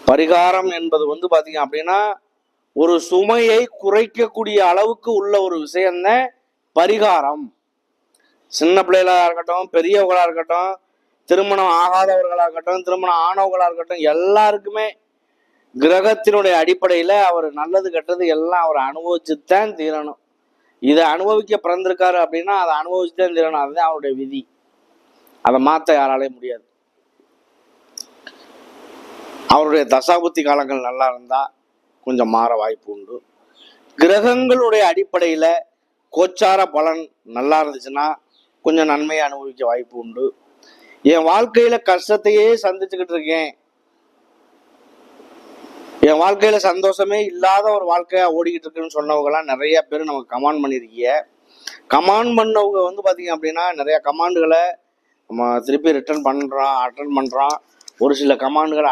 பரிகாரம் என்பது பார்த்தீங்க அப்படின்னா ஒரு சுமையை குறைக்கக்கூடிய அளவுக்கு உள்ள ஒரு விஷயம்தான் பரிகாரம். சின்ன பிள்ளைகளா இருக்கட்டும், பெரியவர்களா இருக்கட்டும், திருமணம் ஆகாதவர்களா இருக்கட்டும், திருமணம் ஆனவர்களா இருக்கட்டும், எல்லாருக்குமே கிரகத்தினுடைய அடிப்படையில அவர் நல்லது கெட்டது எல்லாம் அவர் அனுபவிச்சுத்தான் தீரணும். இதை அனுபவிக்க பிறந்திருக்காரு அப்படின்னா அதை அனுபவிச்சுதான் தீரணும். அதுதான் அவருடைய விதி. அதை மாற்ற யாராலே முடியாது. அவருடைய தசாபுத்தி காலங்கள் நல்லா இருந்தா கொஞ்சம் மாற வாய்ப்பு உண்டு. கிரகங்களுடைய அடிப்படையில கோச்சார பலன் நல்லா இருந்துச்சுன்னா கொஞ்சம் நன்மையை அனுபவிக்க வாய்ப்பு உண்டு. என் வாழ்க்கையில கஷ்டத்தையே சந்திச்சுக்கிட்டு இருக்கேன், என் வாழ்க்கையில சந்தோஷமே இல்லாத ஒரு வாழ்க்கையா ஓடிக்கிட்டு இருக்குன்னு சொன்னவங்கலாம் நிறைய பேர் நமக்கு கமெண்ட் பண்ணியிருக்கீங்க. கமெண்ட் பண்ணவங்க பார்த்தீங்க அப்படின்னா நிறைய கமாண்டுகளை நம்ம திருப்பி அட்டன் பண்றோம். ஒரு சில கமாண்டுகளை